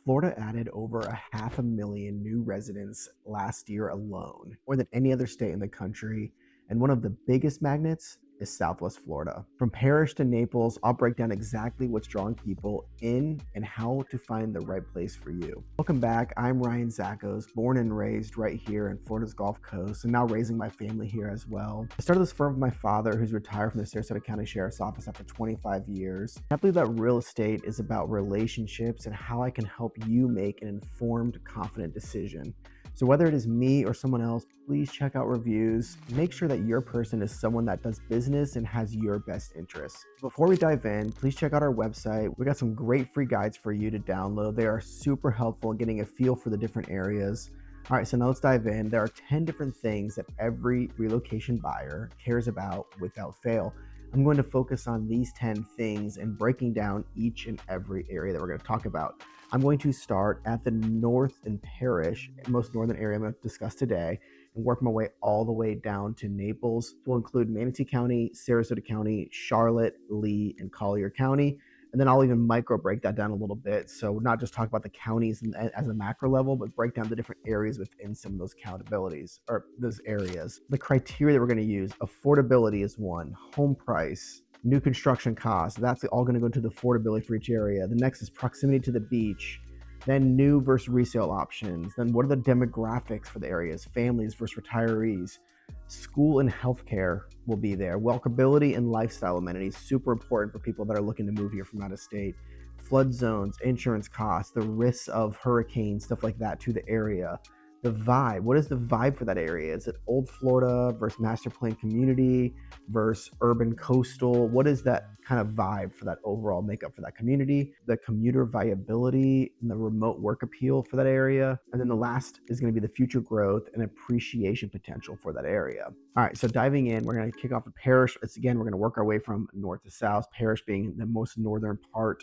Florida added over 500,000 new residents last year alone, more than any other state in the country. And one of the biggest magnets is Southwest Florida. From Parrish to Naples, I'll break down exactly what's drawing people in and how to find the right place for you. Welcome back. I'm Ryan Zackos, born and raised right here in Florida's Gulf Coast, and now raising my family here as well. I started this firm with my father, who's retired from the Sarasota County Sheriff's Office after 25 years. I believe that real estate is about relationships and how I can help you make an informed, confident decision. So whether it is me or someone else, please check out reviews. Make sure that your person is someone that does business and has your best interests. Before we dive in, please check out our website. We got some great free guides for you to download. They are super helpful in getting a feel for the different areas. All right, so now let's dive in. There are 10 different things that every relocation buyer cares about without fail. I'm going to focus on these 10 things and breaking down each and every area that we're going to talk about. I'm going to start at the north and Parrish, most northern area I'm going to discuss today, and work my way all the way down to Naples. We'll include Manatee County, Sarasota County, Charlotte, Lee, and Collier County. And then I'll even micro break that down a little bit. So not just talk about the counties as a macro level, but break down the different areas within some of those accountabilities or those areas. The criteria that we're going to use, affordability is one, home price, new construction costs. That's all going to go into the affordability for each area. The next is proximity to the beach. Then new versus resale options. Then what are the demographics for the areas? Families versus retirees. School and healthcare will be there. Walkability and lifestyle amenities, super important for people that are looking to move here from out of state. Flood zones, insurance costs, the risks of hurricanes, stuff like that to the area. The vibe, what is the vibe for that area? Is it old Florida versus master plan community versus urban coastal? What is that kind of vibe for that overall makeup for that community? The commuter viability and the remote work appeal for that area. And then the last is going to be the future growth and appreciation potential for that area. All right, so diving in, we're going to kick off with Parrish. It's again, we're going to work our way from north to south, Parrish being the most northern part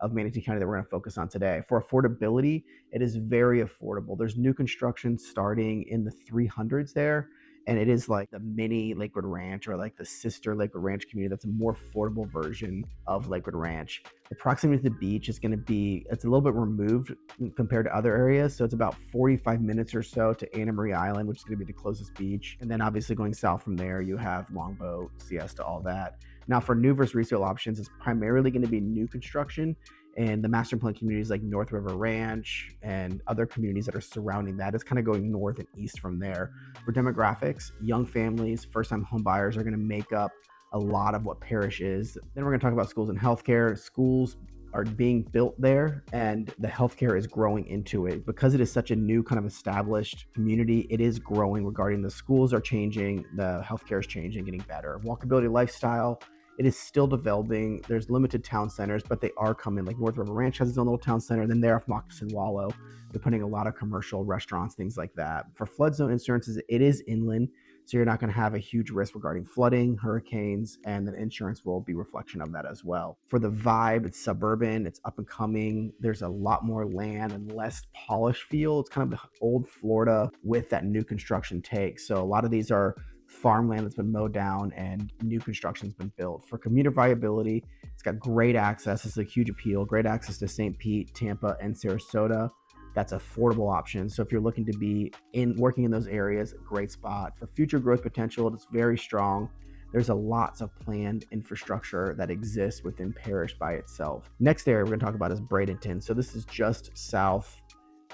of Manatee County that we're going to focus on today. For affordability, it is very affordable. There's new construction starting in the 300s there, and it is like the mini Lakewood Ranch or like the sister Lakewood Ranch community. That's a more affordable version of Lakewood Ranch. The proximity to the beach is going to be, it's a little bit removed compared to other areas. So it's about 45 minutes or so to Anna Maria Island, which is going to be the closest beach. And then obviously going south from there, you have Longboat, Siesta, all that. Now for new versus resale options, it's primarily going to be new construction, and the master plan communities like North River Ranch and other communities that are surrounding that. It's kind of going north and east from there. For demographics, young families, first-time home buyers are going to make up a lot of what Parrish is. Then we're going to talk about schools and healthcare. Schools are being built there and the healthcare is growing into it. Because it is such a new kind of established community, it is growing regarding the schools are changing, the healthcare is changing, getting better. Walkability lifestyle, it is still developing. There's limited town centers, but they are coming. Like North River Ranch has its own little town center. And then there off Moccasin Wallow, they're putting a lot of commercial restaurants, things like that. For flood zone insurances, it is inland, so you're not going to have a huge risk regarding flooding, hurricanes, and then insurance will be a reflection of that as well. For the vibe, it's suburban, it's up and coming. There's a lot more land and less polished feel. It's kind of old Florida with that new construction take. So a lot of these are farmland that's been mowed down and new construction's been built. For commuter viability, it's got great access. It's a huge appeal. Great access to St. Pete, Tampa, and Sarasota. That's affordable option. So if you're looking to be working in those areas, great spot. For future growth potential, it's very strong. There's a lots of planned infrastructure that exists within Parrish by itself. Next area we're going to talk about is Bradenton. So this is just south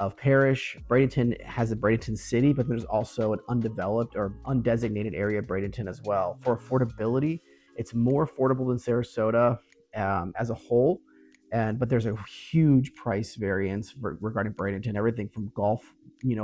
of Parrish. Bradenton has a Bradenton city, but there's also an undeveloped or undesignated area of Bradenton as well. For affordability, it's more affordable than Sarasota as a whole, but there's a huge price variance regarding Bradenton. Everything from Gulf,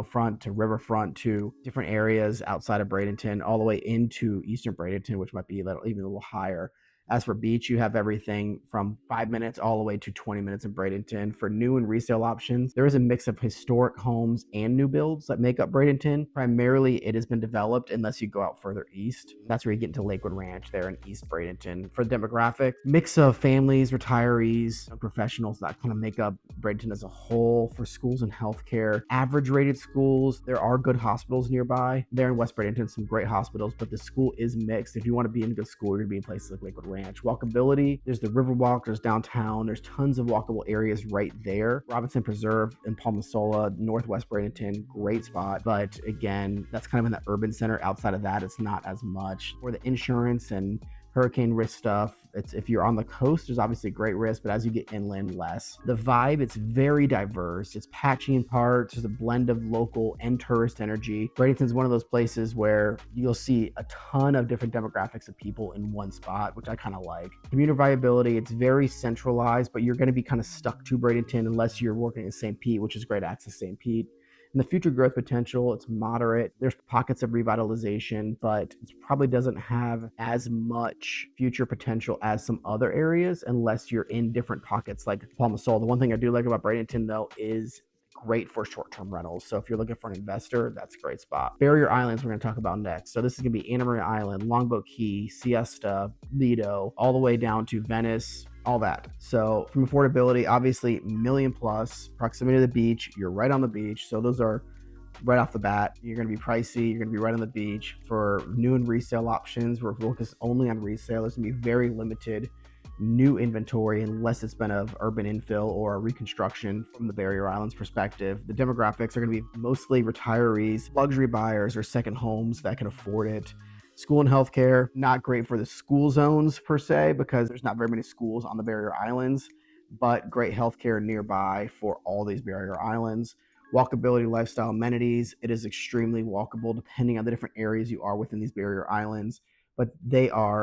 front to riverfront to different areas outside of Bradenton, all the way into Eastern Bradenton, which might be even a little higher. As for beach, you have everything from 5 minutes all the way to 20 minutes in Bradenton. For new and resale options, there is a mix of historic homes and new builds that make up Bradenton. Primarily, it has been developed unless you go out further east. That's where you get into Lakewood Ranch there in East Bradenton. For the demographic, mix of families, retirees, and professionals that kind of make up Bradenton as a whole. For schools and healthcare, average rated schools, there are good hospitals nearby. There in West Bradenton, some great hospitals, but the school is mixed. If you want to be in a good school, you're going to be in places like Lakewood Ranch Ranch. Walkability, there's the Riverwalk, there's downtown, there's tons of walkable areas right there. Robinson Preserve in Palmasola, Northwest Bradenton, great spot. But again, that's kind of in the urban center. Outside of that, it's not as much. For the insurance and hurricane risk stuff, it's if you're on the coast, there's obviously great risk, but as you get inland, less. The vibe, it's very diverse. It's patchy in parts. There's a blend of local and tourist energy. Bradenton's one of those places where you'll see a ton of different demographics of people in one spot, which I kind of like. Commuter viability, it's very centralized, but you're going to be kind of stuck to Bradenton unless you're working in St. Pete, which is great access to St. Pete. And the future growth potential, it's moderate. There's pockets of revitalization, but it probably doesn't have as much future potential as some other areas unless you're in different pockets like Palmasola. The one thing I do like about Bradenton, though, is great for short-term rentals. So if you're looking for an investor, that's a great spot. Barrier Islands we're going to talk about next. So this is going to be Anna Maria Island, Longboat Key, Siesta, Lido, all the way down to Venice, all that. So from affordability, obviously million plus, proximity to the beach, you're right on the beach. So those are right off the bat. You're going to be pricey. You're going to be right on the beach. For new and resale options, we're focused only on resale. There's going to be very limited new inventory unless it's been of urban infill or reconstruction. From the Barrier Islands perspective, the demographics are going to be mostly retirees, luxury buyers, or second homes that can afford it. School and healthcare, not great for the school zones per se, because there's not very many schools on the Barrier Islands, but great healthcare nearby for all these Barrier Islands. Walkability, lifestyle amenities, it is extremely walkable depending on the different areas you are within these Barrier Islands. But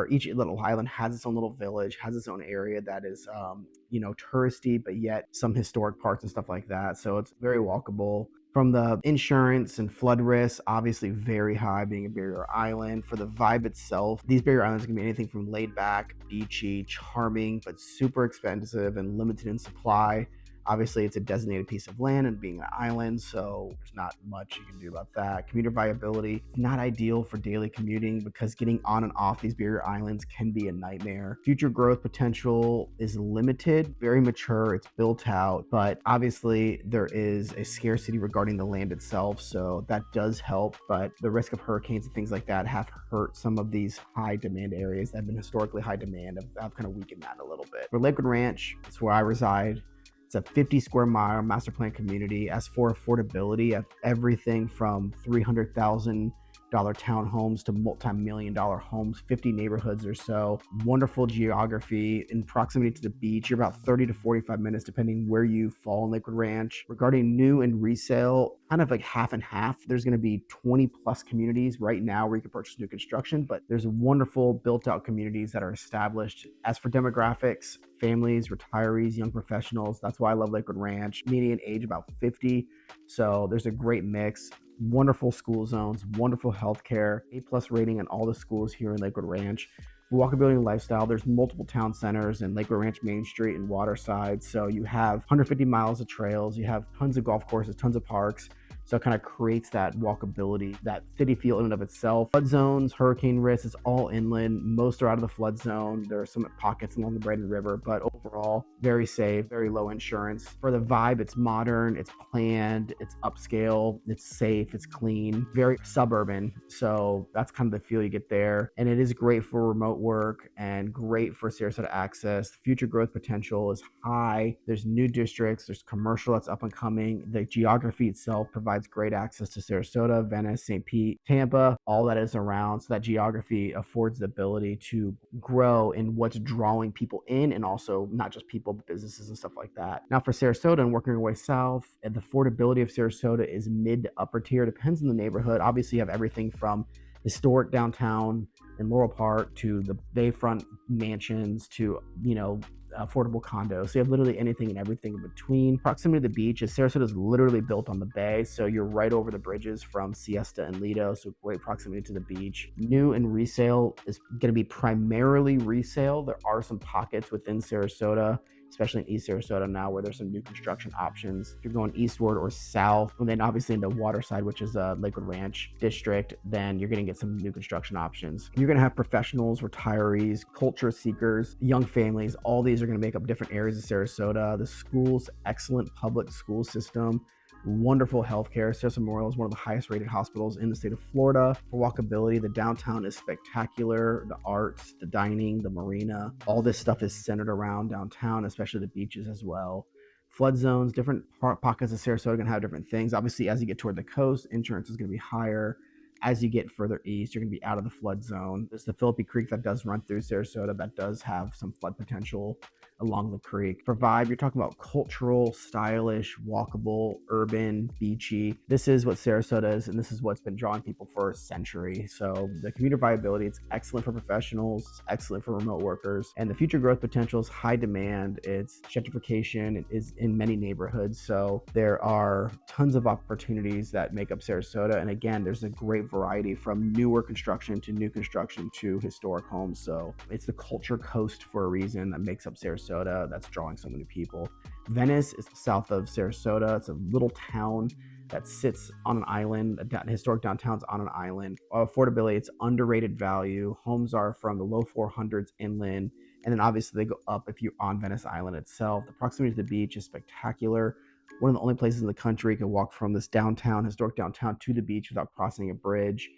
each little island has its own little village, has its own area that is, touristy, but yet some historic parts and stuff like that. So it's very walkable. From the insurance and flood risk, obviously very high being a barrier island. For the vibe itself, these barrier islands can be anything from laid back, beachy, charming, but super expensive and limited in supply. Obviously, it's a designated piece of land and being an island, so there's not much you can do about that. Commuter viability, not ideal for daily commuting because getting on and off these barrier islands can be a nightmare. Future growth potential is limited, very mature, it's built out, but obviously there is a scarcity regarding the land itself, so that does help, but the risk of hurricanes and things like that have hurt some of these high demand areas that have been historically high demand. I've kind of weakened that a little bit. For Lakewood Ranch, it's where I reside. It's a 50 square mile master plan community. As for affordability, of everything from $300,000 townhomes to multi-million-dollar homes, 50 neighborhoods or so. Wonderful geography in proximity to the beach. You're about 30 to 45 minutes depending where you fall in Lakewood Ranch. Regarding new and resale, kind of like half and half. There's going to be 20 plus communities right now where you can purchase new construction, but there's wonderful built out communities that are established. As for demographics, families, retirees, young professionals, that's why I love Lakewood Ranch. Median age about 50. So there's a great mix. Wonderful school zones, wonderful healthcare, A+ rating in all the schools here in Lakewood Ranch. For walkability and lifestyle, there's multiple town centers in Lakewood Ranch, Main Street, and Waterside. So you have 150 miles of trails, you have tons of golf courses, tons of parks. So it kind of creates that walkability, that city feel in and of itself. Flood zones, hurricane risk, it's all inland. Most are out of the flood zone. There are some pockets along the Bradenton River, but overall, very safe, very low insurance. For the vibe, it's modern, it's planned, it's upscale, it's safe, it's clean, very suburban. So that's kind of the feel you get there. And it is great for remote work and great for Sarasota access. Future growth potential is high. There's new districts, there's commercial that's up and coming. The geography itself provides great access to Sarasota, Venice, St. Pete, Tampa, all that is around. So that geography affords the ability to grow in what's drawing people in, and also not just people, but businesses and stuff like that. Now for Sarasota and working your way south, and the affordability of Sarasota is mid to upper tier, depends on the neighborhood. Obviously you have everything from historic downtown in Laurel Park to the bayfront mansions to, affordable condos. So you have literally anything and everything in between. Proximity to the beach is Sarasota is literally built on the bay, so you're right over the bridges from Siesta and Lido, so great proximity to the beach. New and resale is going to be primarily resale. There are some pockets within Sarasota, especially in East Sarasota now, where there's some new construction options. If you're going eastward or south, and then obviously into Waterside, which is a Lakewood Ranch district, then you're going to get some new construction options. You're going to have professionals, retirees, culture seekers, young families. All these are going to make up different areas of Sarasota. The schools, excellent public school system. wonderful healthcare. Sarasota Memorial is one of the highest rated hospitals in the state of Florida. For walkability, the downtown is spectacular. The arts, the dining, the marina, all this stuff is centered around downtown, especially the beaches as well. Flood zones, different pockets of Sarasota are going to have different things. Obviously, as you get toward the coast, insurance is going to be higher. As you get further east, you're going to be out of the flood zone. There's the Philippi Creek that does run through Sarasota that does have some flood potential along the creek. For vibe, you're talking about cultural, stylish, walkable, urban, beachy. This is what Sarasota is, and this is what's been drawing people for a century. So the commuter viability, it's excellent for professionals, it's excellent for remote workers, and the future growth potential is high demand. It's gentrification, it is in many neighborhoods. So there are tons of opportunities that make up Sarasota. And again, there's a great variety from newer construction to new construction to historic homes. So it's the culture coast for a reason that makes up Sarasota that's drawing so many people. Venice is south of Sarasota. It's a little town that sits on an island. Historic downtown's on an island. Affordability, it's underrated value. Homes are from the low 400s inland, and then obviously they go up if you're on Venice Island itself. The proximity to the beach is spectacular. One of the only places in the country you can walk from this downtown, historic downtown, to the beach without crossing a bridge.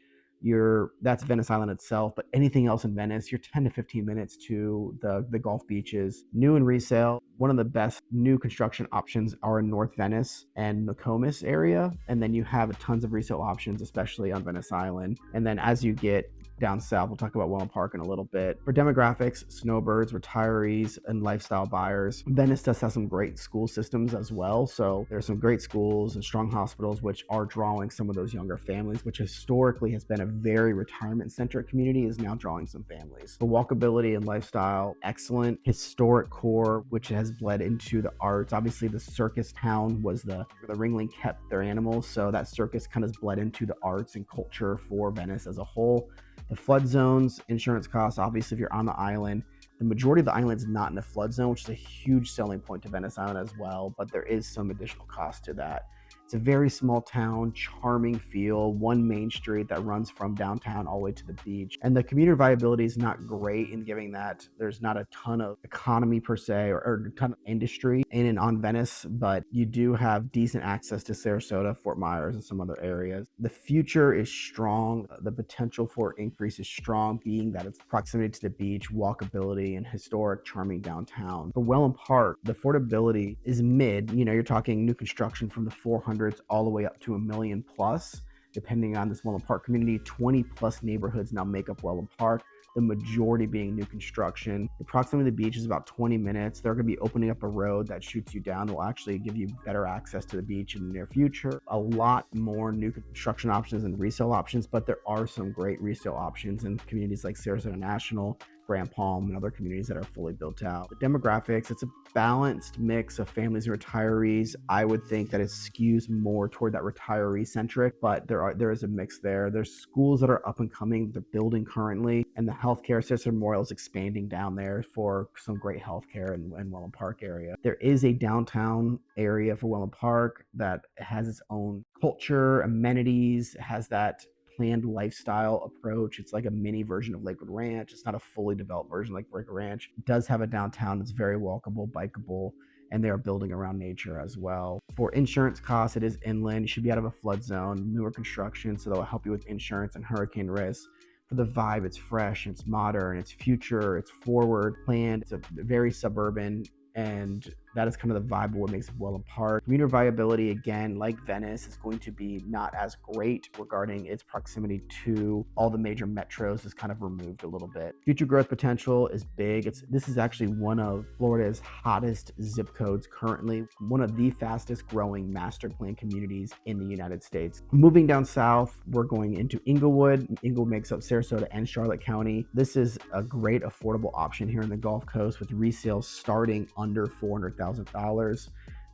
That's Venice Island itself, but anything else in Venice, you're 10 to 15 minutes to the Gulf beaches. New and resale, one of the best new construction options are in North Venice and Nokomis area, and then you have tons of resale options, especially on Venice Island. And then as you get down south, we'll talk about Wellen Park in a little bit. For demographics, snowbirds, retirees, and lifestyle buyers, Venice does have some great school systems as well. So there's some great schools and strong hospitals, which are drawing some of those younger families, which historically has been a very retirement-centric community, is now drawing some families. For walkability and lifestyle, excellent historic core, which has bled into the arts. Obviously, the circus town was the Ringling kept their animals, so that circus kind of bled into the arts and culture for Venice as a whole. The flood zones, insurance costs, obviously, if you're on the island, the majority of the island is not in a flood zone, which is a huge selling point to Venice Island as well, but there is some additional cost to that. It's a very small town, charming feel, one main street that runs from downtown all the way to the beach. And the commuter viability is not great in giving that there's not a ton of economy per se or a ton of industry in and on Venice, but you do have decent access to Sarasota, Fort Myers, and some other areas. The future is strong. The potential for increase is strong, being that it's proximity to the beach, walkability, and historic, charming downtown. For Wellen Park, the affordability is mid. You're talking new construction from the 400s all the way up to $1 million plus, depending on this Wellen Park community. 20 plus neighborhoods now make up Wellen Park, the majority being new construction. The proximity to the beach is about 20 minutes. They're going to be opening up a road that shoots you down that will actually give you better access to the beach in the near future. A lot more new construction options and resale options, but there are some great resale options in communities like Sarasota National, Grand Palm, and other communities that are fully built out. The demographics, it's a balanced mix of families and retirees. I would think that it skews more toward that retiree centric, but there is a mix there. There's schools that are up and coming, they're building currently, and the healthcare system Memorial is expanding down there for some great healthcare in Wellen Park area. There is a downtown area for Wellen Park that has its own culture, amenities, has that planned lifestyle approach. It's like a mini version of Lakewood Ranch. It's not a fully developed version like Lakewood Ranch. It does have a downtown that's very walkable, bikeable, and they are building around nature as well. For insurance costs, it is inland. You should be out of a flood zone, newer construction, so that will help you with insurance and hurricane risk. For the vibe, it's fresh, it's modern, it's future, it's forward planned. It's a very suburban, and that is kind of the vibe of what makes it Wellen Park. Commuter viability, again, like Venice, is going to be not as great regarding its proximity to all the major metros, is kind of removed a little bit. Future growth potential is big. This is actually one of Florida's hottest zip codes currently, one of the fastest growing master plan communities in the United States. Moving down south, we're going into Englewood. Englewood makes up Sarasota and Charlotte County. This is a great affordable option here in the Gulf Coast with resales starting under $400,000.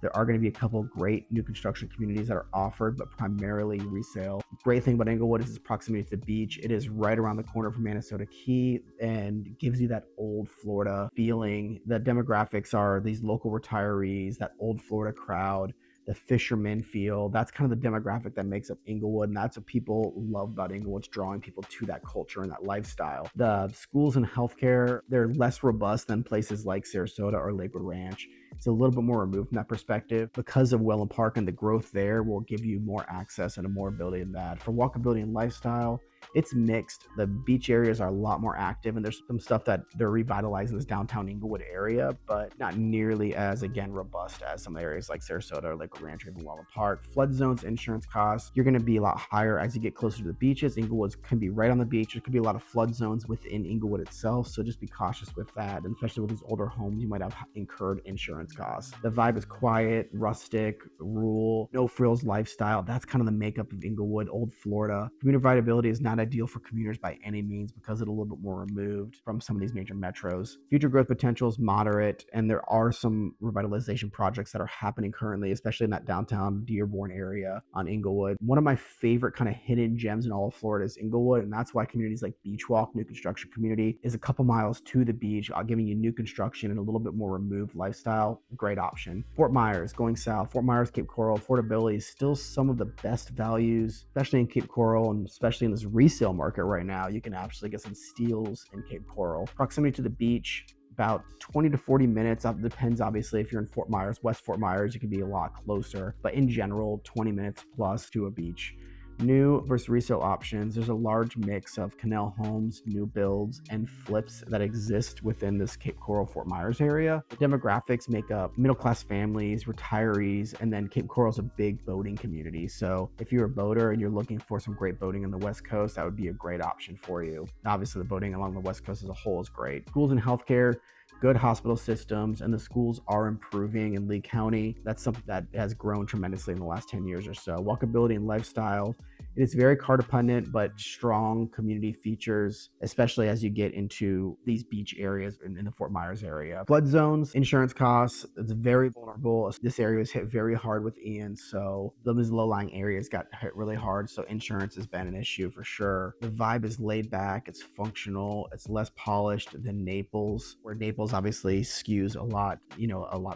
There are going to be a couple of great new construction communities that are offered, but primarily resale. Great thing about Englewood is its proximity to the beach. It is right around the corner from Manasota Key and gives you that old Florida feeling. The demographics are these local retirees, that old Florida crowd, the fisherman feel. That's kind of the demographic that makes up Englewood, and that's what people love about Englewood. It's drawing people to that culture and that lifestyle. The schools and healthcare, they're less robust than places like Sarasota or Lakewood Ranch. It's a little bit more removed from that perspective. Because of Wellen Park and the growth there will give you more access and more ability in that. For walkability and lifestyle, it's mixed. The beach areas are a lot more active, and there's some stuff that they're revitalizing this downtown Englewood area, but not nearly as, again, robust as some areas like Sarasota or Lakewood Ranch or even Wellen Park. Flood zones, insurance costs, you're going to be a lot higher as you get closer to the beaches. Englewood can be right on the beach. There could be a lot of flood zones within Englewood itself, so just be cautious with that. And especially with these older homes, you might have incurred insurance costs. The vibe is quiet, rustic, rural, no frills lifestyle. That's kind of the makeup of Englewood, old Florida. Commuter viability is not ideal for commuters by any means because it's a little bit more removed from some of these major metros. Future growth potential is moderate, and there are some revitalization projects that are happening currently, especially in that downtown Dearborn area on Englewood. One of my favorite kind of hidden gems in all of Florida is Englewood, and that's why communities like Beach Walk, new construction community, is a couple miles to the beach, giving you new construction and a little bit more removed lifestyle. Great option. Fort Myers, going south. Fort Myers, Cape Coral, affordability is still some of the best values, especially in Cape Coral and especially in this resale market right now. You can actually get some steals in Cape Coral. Proximity to the beach, about 20 to 40 minutes. It depends, obviously, if you're in Fort Myers, West Fort Myers, you can be a lot closer, but in general, 20 minutes plus to a beach. New versus resale options. There's a large mix of canal homes, new builds, and flips that exist within this Cape Coral, Fort Myers area. The demographics make up middle-class families, retirees, and then Cape Coral is a big boating community. So if you're a boater and you're looking for some great boating on the West Coast, that would be a great option for you. Obviously, the boating along the West Coast as a whole is great. Schools and healthcare, good hospital systems, and the schools are improving in Lee County. That's something that has grown tremendously in the last 10 years or so. Walkability and lifestyle. It is very car dependent, but strong community features, especially as you get into these beach areas in the Fort Myers area. Flood zones, insurance costs, it's very vulnerable. This area was hit very hard with Ian, so those low-lying areas got hit really hard, so insurance has been an issue for sure. The vibe is laid back, it's functional, it's less polished than Naples, where Naples obviously skews a lot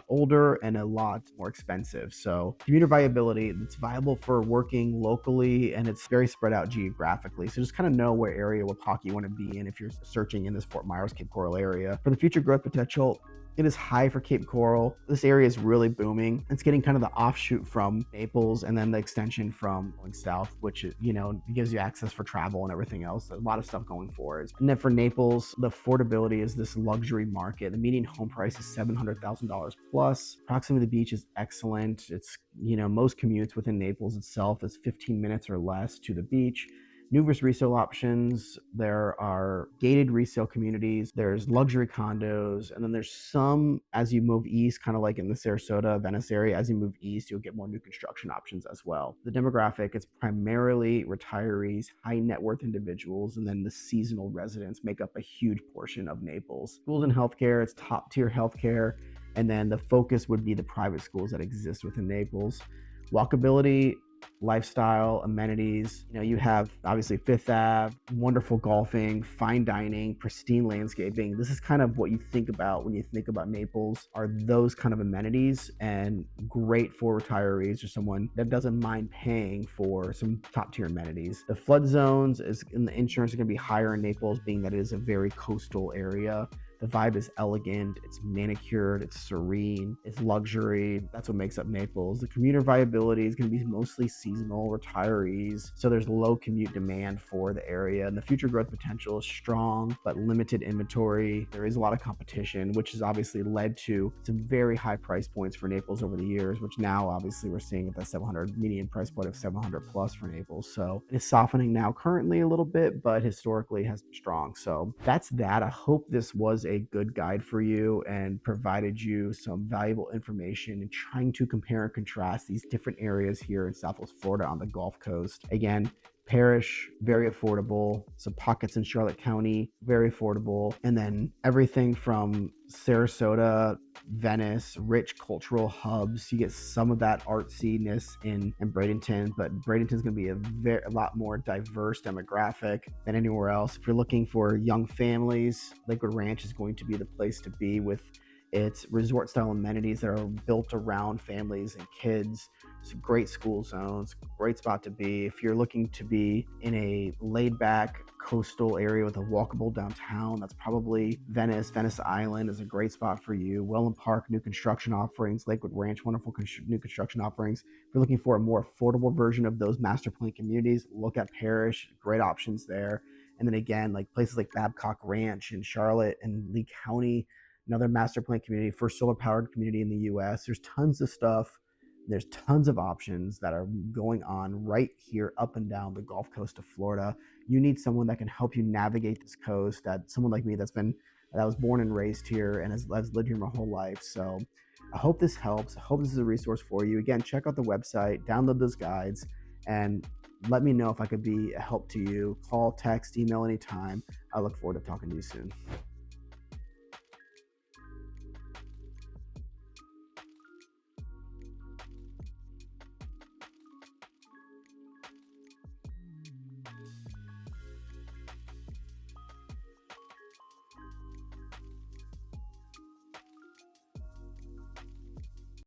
older and a lot more expensive. So commuter viability, it's viable for working locally, and it's very spread out geographically. So just kind of know what area, what pocket you want to be in if you're searching in this Fort Myers, Cape Coral area. For the future growth potential, it is high for Cape Coral. This area is really booming. It's getting kind of the offshoot from Naples and then the extension from going south, which, gives you access for travel and everything else. There's a lot of stuff going for it. And then for Naples, the affordability is this luxury market. The median home price is $700,000 plus. Proximity to the beach is excellent. It's, most commutes within Naples itself is 15 minutes or less to the beach. New versus resale options. There are gated resale communities. There's luxury condos. And then there's some, as you move east, kind of like in the Sarasota, Venice area, as you move east, you'll get more new construction options as well. The demographic, it's primarily retirees, high net worth individuals, and then the seasonal residents make up a huge portion of Naples. Schools and healthcare, it's top tier healthcare. And then the focus would be the private schools that exist within Naples. Walkability, lifestyle, amenities. You have obviously Fifth Ave, wonderful golfing, fine dining, pristine landscaping. This is kind of what you think about when you think about Naples, are those kind of amenities, and great for retirees or someone that doesn't mind paying for some top tier amenities. The flood zones and the insurance are going to be higher in Naples, being that it is a very coastal area. The vibe is elegant, it's manicured, it's serene, it's luxury. That's what makes up Naples. The commuter viability is going to be mostly seasonal retirees, so there's low commute demand for the area. And the future growth potential is strong, but limited inventory. There is a lot of competition, which has obviously led to some very high price points for Naples over the years, which now obviously we're seeing at the 700 median price point of 700 plus for Naples. So it is softening now currently a little bit, but historically has been strong. So that's that. I hope this was a good guide for you and provided you some valuable information in trying to compare and contrast these different areas here in Southwest Florida on the Gulf Coast. Again, Parrish, very affordable. Some pockets in Charlotte County, very affordable. And then everything from Sarasota, Venice, rich cultural hubs. You get some of that artsiness in Bradenton, but Bradenton's going to be a lot more diverse demographic than anywhere else. If you're looking for young families, Lakewood Ranch is going to be the place to be with It's resort style amenities that are built around families and kids. It's great school zones, great spot to be. If you're looking to be in a laid back coastal area with a walkable downtown, that's probably Venice. Venice Island is a great spot for you. Wellen Park, new construction offerings. Lakewood Ranch, wonderful new construction offerings. If you're looking for a more affordable version of those master plan communities, look at Parrish. Great options there. And then again, like places like Babcock Ranch in Charlotte and Lee County, another master plan community, first solar powered community in the US. There's tons of stuff. There's tons of options that are going on right here up and down the Gulf Coast of Florida. You need someone that can help you navigate this coast, that someone like me that was born and raised here and has lived here my whole life. So I hope this helps. I hope this is a resource for you. Again, check out the website, download those guides, and let me know if I could be a help to you. Call, text, email anytime. I look forward to talking to you soon.